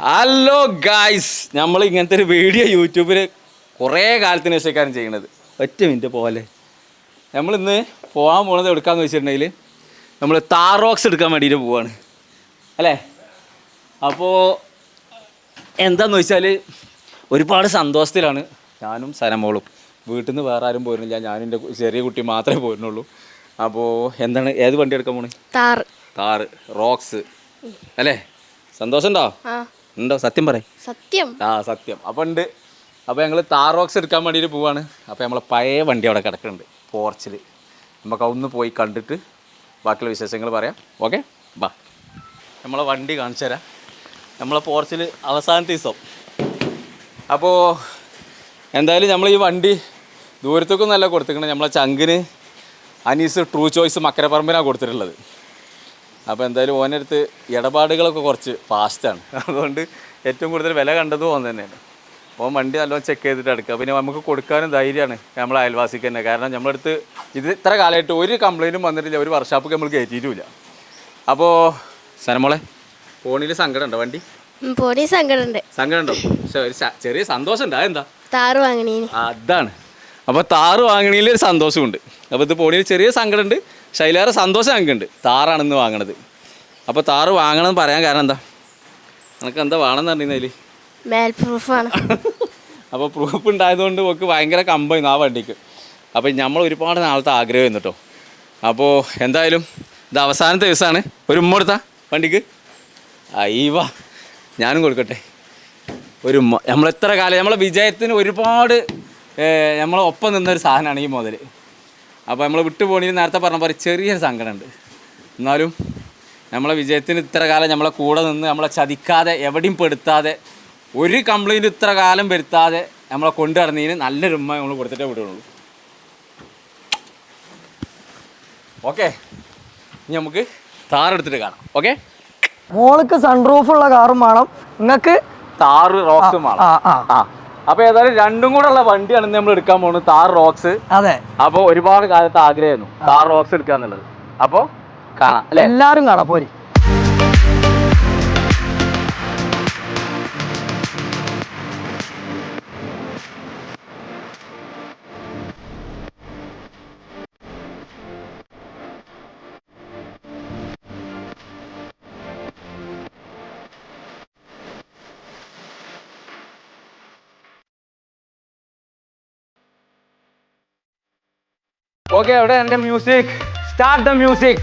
Hello guys, നമ്മൾ ഇങ്ങനത്തെ ഒരു വീഡിയോ യൂട്യൂബിൽ കുറേ കാലത്തിന് ശേഷക്കാരും ചെയ്യണത്. ഒറ്റ മിനിറ്റ് പോലെ നമ്മളിന്ന് പോകാൻ പോണത് എടുക്കാമെന്ന് വെച്ചിട്ടുണ്ടെങ്കിൽ നമ്മൾ താർ റോക്സ് എടുക്കാൻ വേണ്ടിയിട്ട് പോവാണ് അല്ലേ. അപ്പോൾ എന്താണെന്ന് വെച്ചാൽ ഒരുപാട് സന്തോഷത്തിലാണ് ഞാനും സനമോളും. വീട്ടിൽ നിന്ന് വേറെ ആരും പോരുന്നില്ല, ഞാനും എൻ്റെ ചെറിയ കുട്ടി മാത്രമേ പോരുന്നുള്ളൂ. അപ്പോൾ എന്താണ്, ഏത് വണ്ടി എടുക്കാൻ പോണേ? താറ് റോക്സ് അല്ലേ. സന്തോഷം ഉണ്ടോ? ഉണ്ടോ? സത്യം പറയും. സത്യം. അപ്പോൾ ഉണ്ട്. അപ്പോൾ ഞങ്ങൾ താർ റോക്സ് എടുക്കാൻ വേണ്ടിയിട്ട് പോവാണ്. അപ്പോൾ നമ്മളെ പഴയ വണ്ടി അവിടെ കിടക്കുന്നുണ്ട് പോർച്ചിൽ. നമുക്ക് അതൊന്ന് പോയി കണ്ടിട്ട് ബാക്കിയുള്ള വിശേഷങ്ങൾ പറയാം. ഓക്കെ, ബാ. നമ്മളെ വണ്ടി കാണിച്ചു തരാം. നമ്മളെ പോർച്ചിൽ അവസാനത്തെ ദിവസം. അപ്പോൾ എന്തായാലും നമ്മൾ ഈ വണ്ടി ദൂരത്തേക്കൊന്നും നല്ല കൊടുത്തിരിക്കണം. നമ്മളെ ചങ്കിന് അനീസ് ട്രൂ ചോയ്സ് മക്കരപ്പറമ്പിനാണ് കൊടുത്തിട്ടുള്ളത്. അപ്പോൾ എന്തായാലും ഓനടുത്ത് ഇടപാടുകളൊക്കെ കുറച്ച് ഫാസ്റ്റാണ്. അതുകൊണ്ട് ഏറ്റവും കൂടുതൽ വില കണ്ടത് ഓൻ തന്നെയാണ്. ഓൻ വണ്ടി നല്ലോണം ചെക്ക് ചെയ്തിട്ട് എടുക്കുക. പിന്നെ നമുക്ക് കൊടുക്കാനും ധൈര്യമാണ് നമ്മളെ അയൽവാസിക്ക് തന്നെ. കാരണം നമ്മളടുത്ത് ഇത് ഇത്ര കാലമായിട്ട് ഒരു കംപ്ലയിൻറ്റും വന്നിട്ടില്ല, ഒരു വർക്ക്ഷോപ്പൊക്കെ നമ്മൾ കയറ്റിയിട്ടുമില്ല. അപ്പോൾ സനമോളെ, ഫോണിൽ സങ്കടമുണ്ടോ? വണ്ടി സങ്കടമുണ്ടോ? പക്ഷേ ഒരു ചെറിയ സന്തോഷമുണ്ട്. അതെന്താ? താറ് വാങ്ങണീ. അതാണ്. അപ്പോൾ താറ് വാങ്ങണീൽ ഒരു സന്തോഷമുണ്ട്. അപ്പോൾ ഇത് ഫോണിൽ ചെറിയ സങ്കടമുണ്ട്, പക്ഷേ അതിലേറെ സന്തോഷം ഞങ്ങൾക്കുണ്ട്. താറാണെന്ന് വാങ്ങണത്. അപ്പോൾ താറ് വാങ്ങണമെന്ന് പറയാൻ കാരണം എന്താ? നിനക്ക് എന്താ വേണമെന്ന് പറഞ്ഞതിൽ പ്രൂഫാണ്. അപ്പോൾ പ്രൂഫ് ഉണ്ടായതുകൊണ്ട് നമുക്ക് ഭയങ്കര കമ്പായിരുന്നു ആ വണ്ടിക്ക്. അപ്പോൾ നമ്മൾ ഒരുപാട് നാളത്തെ ആഗ്രഹമായിരുന്നു കേട്ടോ. അപ്പോൾ എന്തായാലും ഇത് അവസാനത്തെ ദിവസമാണ്. ഒരു ഉമ്മ കൊടുത്താ വണ്ടിക്ക്. അയ്യവാ, ഞാനും കൊടുക്കട്ടെ ഒരു ഉമ്മ. നമ്മളെത്ര കാലം നമ്മളെ വിജയത്തിന് ഒരുപാട് നമ്മളൊപ്പം നിന്നൊരു സാധനമാണ് ഈ മുതൽ. അപ്പോൾ നമ്മൾ വിട്ടു പോകണി നേരത്തെ പറഞ്ഞ പോലെ ചെറിയൊരു സങ്കടമുണ്ട്. എന്നാലും നമ്മളെ വിജയത്തിന് ഇത്ര കാലം നമ്മളെ കൂടെ നിന്ന് നമ്മളെ ചതിക്കാതെ എവിടെയും പെടുത്താതെ ഒരു കംപ്ലയിൻറ്റ് ഇത്ര കാലം വരുത്താതെ നമ്മളെ കൊണ്ടു നടന്നതിന് നല്ലൊരു ഉമ്മ നമ്മൾ കൊടുത്തിട്ടേ വിടുകയുള്ളൂ. ഓക്കെ, ഇനി നമുക്ക് താറെടുത്തിട്ട് കാണാം. ഓക്കെ, മോൾക്ക് സൺറൂഫുള്ള കാറും വേണം, നിങ്ങൾക്ക് താറ് റോക്സും വേണം. അപ്പോൾ ഏതായാലും രണ്ടും കൂടെ ഉള്ള വണ്ടിയാണ് നമ്മൾ എടുക്കാൻ പോകുന്നത്, താർ റോക്സ്. അതെ. അപ്പോൾ ഒരുപാട് കാലത്ത് ആഗ്രഹമായിരുന്നു താർ റോക്സ് എടുക്കാന്നുള്ളത്. അപ്പോൾ കാണാം അല്ലേ, എല്ലാവരും കാണാം. പോരി. ഓക്കെ, അവിടെ എൻ്റെ മ്യൂസിക്. Start the music.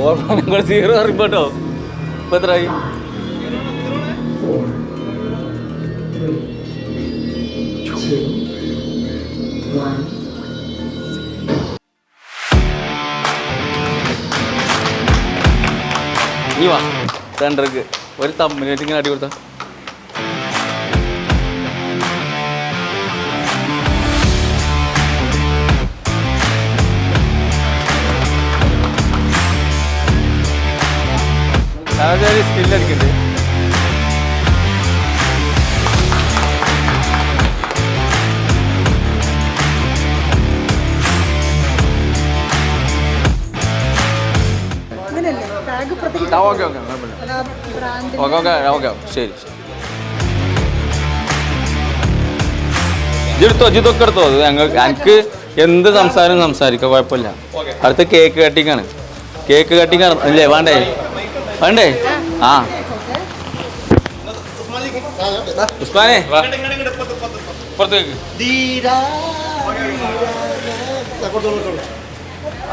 ഓർമ്മ സീറോ അറിയപ്പെട്ടോ. ഇപ്പം എത്രയായി? നീ വാ സെൻറ്റർക്ക് ഒരു തമ്മിലായിട്ട് ഇങ്ങനെ അടി കൊടുത്താ. അതൊരു സ്കില്ലടിക്കണ്ടേ. ഓക്കെ ശരി. ഇതെടുത്തോ, ഇതൊക്കെ എടുത്തോ. എനിക്ക് എന്ത് സംസാരിക്കാം, കുഴപ്പമില്ല. അടുത്ത കേക്ക് കട്ടിങ്ങാണ്. കേക്ക് കട്ടിങ്ങാണ് അല്ലേ? വേണ്ടേ? ആ ഉസ്മാനെ പുറത്തേക്ക്.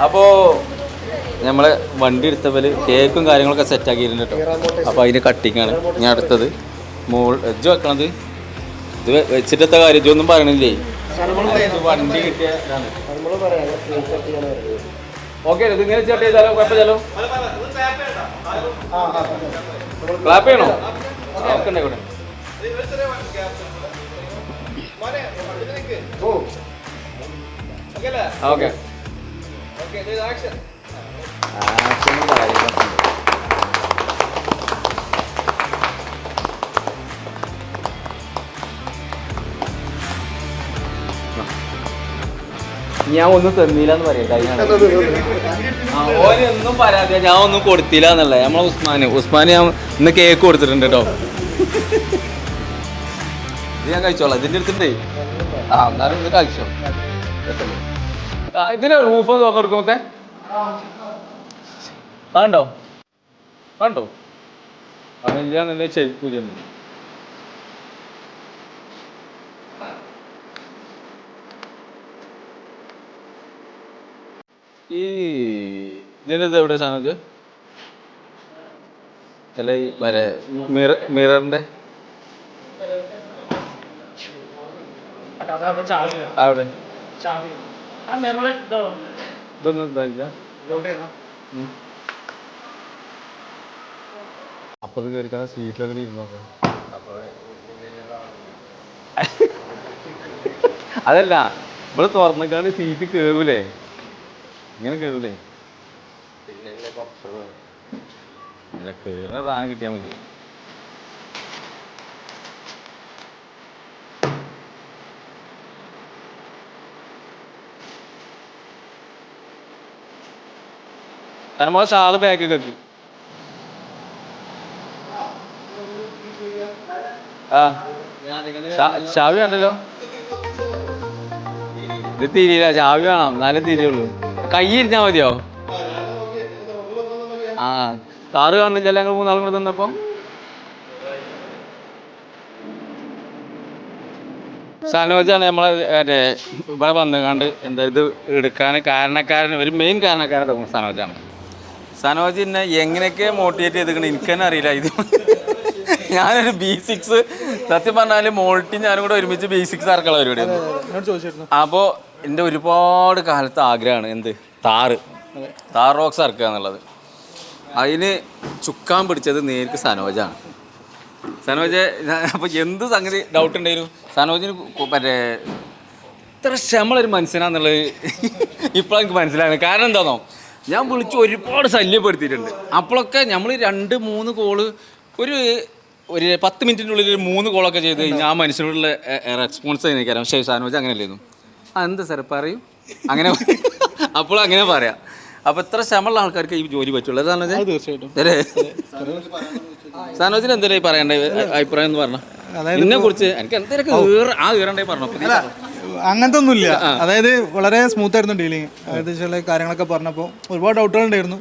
അപ്പോൾ നമ്മളെ വണ്ടി എടുത്തവര് കേക്കും കാര്യങ്ങളൊക്കെ സെറ്റ് ആക്കിയിട്ടുണ്ട് കേട്ടോ. അപ്പോൾ അതിന് കട്ടിങ്ങാണ്. ഞാൻ അടുത്തത് എജ്ജ് വെക്കണത്. ഇത് വെച്ചിട്ടത്തെ കാര്യം ഇതൊന്നും പറയണില്ലേ. വണ്ടി കിട്ടിയ ഓക്കെ, ഇതിങ്ങനെ ചേട്ടൻ ചെയ്താലോ കുഴപ്പമില്ലല്ലോ. ക്ലാപ്പ് ചെയ്യണോ? ഓക്കെ ഉണ്ടേ കൂടെ. ഓക്കെ, ഞാൻ ഒന്നും തന്നില്ല എന്ന് പറയാം ഓന് ഒന്നും പറയാതെ ഞാൻ ഒന്നും കൊടുത്തില്ല എന്നല്ല നമ്മളെ ഉസ്മാന് ഞാൻ ഇന്ന് കേക്ക് കൊടുത്തിട്ടുണ്ട് കേട്ടോ. ഇത് ഞാൻ കഴിച്ചോളാം. ഇതിന്റെ അടുത്തുണ്ടേ എന്നാലും ഇത് കഴിച്ചോ. ഇതിന്റെ റൂഫ് നോക്കാൻ കൊടുക്കുമ്പത്തെ കണ്ടോ കണ്ടോ അതില്ല ചെരുപ്പൂല. ഈ ഇതിൻ്റെ എവിടെ സാധനം അല്ല ഈ മറ്റേ മിററിന്റെ അവിടെ ഇതൊന്നും ഇതായില്ല. അപ്പൊ ഇത് കയറിക്കാൻ സീറ്റിലൊക്കെ ഇരുന്നോക്കാം. അതല്ല ഇവിടെ തുറന്നിക്കാണ്ട് സീറ്റ് കേറൂലേ? ഇങ്ങനെ കേറൂലേ? കേറുന്ന സാധനം കിട്ടിയാൽ മതി. നമ്മൾ സാറ് ബാക്കൊക്കെ എത്തി. ആ ചാവി വേണ്ടല്ലോ. ഇത് തിരിയില്ല, ചാവി വേണം എന്നാലേ തിരിയുള്ളൂ. കൈ ഇരിഞ്ഞാൽ മതിയോ? ആ കാറ് കാണുന്നില്ല. ഞങ്ങൾ മൂന്നാളും കൂടെ തന്നപ്പോ സനോജാണ് നമ്മളെ മറ്റേ ഇവിടെ വന്നുകാണ്ട് എന്താ ഇത് എടുക്കാൻ കാരണക്കാരൻ, ഒരു മെയിൻ കാരണക്കാരൻ സനോജാണ്. സനോജ് എന്നെ എങ്ങനെയൊക്കെ മോട്ടിവേറ്റ് ചെയ്തിട്ടുണ്ട് എനിക്ക് തന്നെ അറിയില്ല. ഇത് ഞാനൊരു B6 സത്യം പറഞ്ഞാൽ മോൾട്ടി ഞാനും കൂടെ ഒരുമിച്ച് B6 ഇറക്കാനുള്ള പരിപാടിയാണ്. അപ്പോൾ എൻ്റെ ഒരുപാട് കാലത്തെ ആഗ്രഹമാണ് എന്ത് താർ റോക്സ് ഇറക്കുക എന്നുള്ളത്. അതിന് ചുക്കാൻ പിടിച്ചത് നേരിട്ട് സനോജാണ്. സനോജ് അപ്പോൾ എന്ത് സംഗതി ഡൗട്ട് ഉണ്ടായിരുന്നു സനോജിന് മറ്റേ ഇത്ര ക്ഷമളൊരു മനുഷ്യനാന്നുള്ളത് ഇപ്പോഴാണ് എനിക്ക് മനസ്സിലാകുന്നത്. കാരണം എന്താണോ, ഞാൻ വിളിച്ച് ഒരുപാട് ശല്യപ്പെടുത്തിയിട്ടുണ്ട്. അപ്പോഴൊക്കെ നമ്മൾ 2-3 കോള് ഒരു 10 മിനിറ്റിനുള്ളിൽ 3 കോളൊക്കെ ചെയ്ത് കഴിഞ്ഞാൽ ആ മനുഷ്യനോടുള്ള റെസ്പോൺസ് എനിക്കറിയാം. പക്ഷേ സനോജ് അങ്ങനെയല്ലായിരുന്നു. എന്താ സാറേ പറയൂ അങ്ങനെ അപ്പോൾ അങ്ങനെ പറയാം. അപ്പോൾ ഇത്ര ക്ഷമയുള്ള ആൾക്കാർക്ക് ഈ ജോലി പറ്റുള്ളൂ. സനോജ് തീർച്ചയായിട്ടും അല്ലേ? സനോജിന് എന്തെങ്കിലും പറയണ്ടേ അഭിപ്രായം എന്ന് പറഞ്ഞാൽ ഇതിനെ കുറിച്ച് എനിക്ക് എന്തെങ്കിലും ഈറണ്ടേ പറഞ്ഞു. അങ്ങനത്തെ ഒന്നുമില്ല. അതായത് വളരെ സ്മൂത്ത് ആയിരുന്നു ഡീലിങ്. അതായത് ചില കാര്യങ്ങളൊക്കെ പറഞ്ഞപ്പോൾ ഒരുപാട് ഡൗട്ടുകൾ ഉണ്ടായിരുന്നു.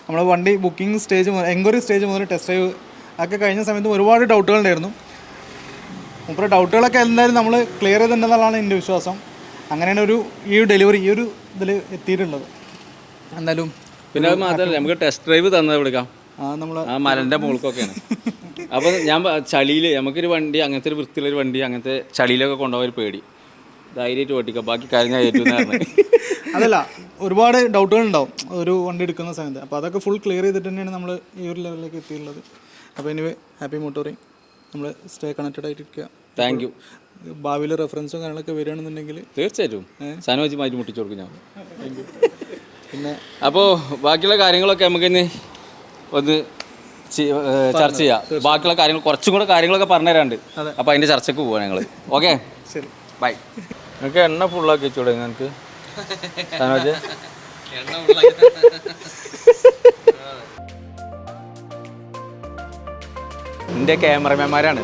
നമ്മൾ വണ്ടി ബുക്കിംഗ് സ്റ്റേജ് മുതൽ എൻക്വയറി സ്റ്റേജ് മുതൽ ടെസ്റ്റ് ഡ്രൈവ് ഒക്കെ കഴിഞ്ഞ സമയത്ത് ഒരുപാട് ഡൗട്ടുകൾ ഉണ്ടായിരുന്നു. മുപ്പത് ഡൗട്ടുകളൊക്കെ എന്തായാലും നമ്മൾ ക്ലിയർ ചെയ്തിട്ടുണ്ടെന്നുള്ളതാണ് എൻ്റെ വിശ്വാസം. അങ്ങനെയാണ് ഈ ഡെലിവറി ഈ ഒരു ഇതിൽ എത്തിയിട്ടുള്ളത്. എന്തായാലും പിന്നെ അത് മാത്രമല്ല നമുക്ക് ടെസ്റ്റ് ഡ്രൈവ് തന്നത് എടുക്കാം ആ മലൻ്റെ മുകൾക്കൊക്കെയാണ്. അപ്പോൾ ഞാൻ ചളിയിൽ നമുക്കൊരു വണ്ടി അങ്ങനത്തെ ഒരു വൃത്തിയുള്ളൊരു വണ്ടി അങ്ങനത്തെ ചളിയിലൊക്കെ കൊണ്ടുപോകാൻ ഒരു പേടി. ധൈര്യമായിട്ട് ഓട്ടിക്കാം, ബാക്കി കാര്യം ഞാൻ ഏറ്റവും അതല്ല ഒരുപാട് ഡൗട്ടുകൾ ഉണ്ടാവും ഒരു വണ്ടി എടുക്കുന്ന സമയത്ത്. അപ്പോൾ അതൊക്കെ ഫുൾ ക്ലിയർ ചെയ്തിട്ട് തന്നെയാണ് നമ്മൾ ഈ ഒരു ലെവലിലേക്ക് എത്തിയിട്ടുള്ളത്. അപ്പോൾ എനിവേ ഹാപ്പി മോട്ടോറിങ്. നമ്മൾ സ്റ്റേ കണക്റ്റഡ് ആയിട്ടിരിക്കുക. Thank you. ഭാവിയിൽ റെഫറൻസും കാര്യങ്ങളൊക്കെ വരികയാണെന്നുണ്ടെങ്കിൽ തീർച്ചയായിട്ടും സനോജ് മാറ്റി മുട്ടിച്ചു കൊടുക്കും ഞാൻ. പിന്നെ അപ്പോൾ ബാക്കിയുള്ള കാര്യങ്ങളൊക്കെ നമുക്കിന്ന് ഒന്ന് ചർച്ച ചെയ്യാം. ബാക്കിയുള്ള കാര്യങ്ങൾ കുറച്ചും കൂടെ കാര്യങ്ങളൊക്കെ പറഞ്ഞു തരാണ്ട്. അപ്പോൾ അതിൻ്റെ ചർച്ചയ്ക്ക് പോവാം ഞങ്ങൾ. ഓക്കെ ശരി, ബൈ. നിങ്ങൾക്ക് എണ്ണ ഫുള്ളാക്കി വെച്ചൂടെ നിങ്ങൾക്ക് സനോജ്? എൻ്റെ ക്യാമറമാന്മാരാണ്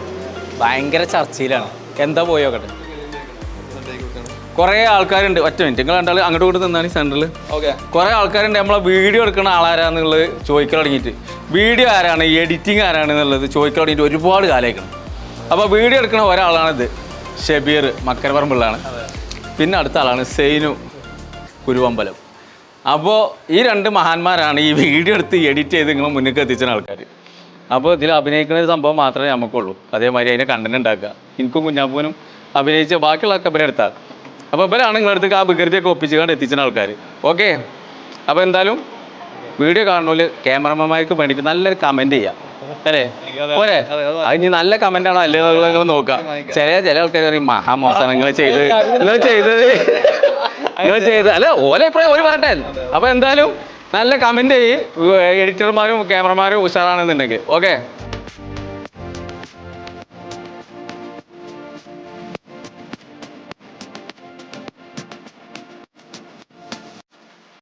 ഭയങ്കര ചർച്ചയിലാണ്. എന്താ പോയോക്കട്ടെ. കുറേ ആൾക്കാരുണ്ട്. ഒറ്റ മിനിറ്റ്, നിങ്ങൾ രണ്ടാൾ അങ്ങോട്ട് കൂടി നിന്നാണ് സെൻറ്ററിൽ. ഓക്കെ. കുറേ ആൾക്കാരുണ്ട് നമ്മളെ വീഡിയോ എടുക്കുന്ന ആളാരാന്നുള്ളത് ചോദിക്കാൻ തുടങ്ങിയിട്ട്, വീഡിയോ ആരാണ്, എഡിറ്റിംഗ് ആരാണ് എന്നുള്ളത് ചോദിക്കാൻ തുടങ്ങിയിട്ട് ഒരുപാട് കാലമായിരിക്കണം. അപ്പോൾ വീഡിയോ എടുക്കുന്ന ഒരാളാണിത് ഷബീർ മക്കരപ്പറമ്പുള്ളതാണ്. പിന്നെ അടുത്ത ആളാണ് സെയ്നു കുരുവമ്പലം. അപ്പോൾ ഈ 2 മഹാന്മാരാണ് ഈ വീഡിയോ എടുത്ത് എഡിറ്റ് ചെയ്ത് നിങ്ങൾ മുന്നിലേക്ക് എത്തിച്ച ആൾക്കാർ. അപ്പോൾ ഇതിൽ അഭിനയിക്കുന്ന ഒരു സംഭവം മാത്രമേ നമുക്കുള്ളൂ. അതേമാതിരി അതിൻ്റെ കണ്ടന്റ് ഉണ്ടാക്കുക. എനിക്കും കുഞ്ഞാപ്പൂനും അഭിനയിച്ച ബാക്കിയുള്ളതൊക്കെ ഇവരെ എടുത്താൽ. അപ്പോൾ ഇവരാണ് നിങ്ങളടുത്ത് ആ വികൃതിയൊക്കെ ഒപ്പിച്ചുകൊണ്ട് എത്തിച്ച ആൾക്കാർ. ഓക്കെ. അപ്പോൾ എന്തായാലും വീഡിയോ കാണുന്നതിൽ ക്യാമറമാന്മാർക്ക് വേണ്ടിയിട്ട് നല്ലൊരു കമൻറ്റ് ചെയ്യാം അല്ലേ? പോരെ? അത് ഇനി നല്ല കമൻറ്റാണോ അല്ലേ നിങ്ങൾ നോക്കുക. ചില ആൾക്കാർ പറയും മഹാമോശം നിങ്ങൾ ചെയ്തത് അല്ല ഓരോ അഭിപ്രായം ഒരു പറയട്ടെ. അപ്പോൾ എന്തായാലും നല്ല കമൻറ്റ് ചെയ്യും. എഡിറ്റർമാരും ക്യാമറമാരും ഉഷാറാണെന്നുണ്ടെങ്കിൽ. ഓക്കെ.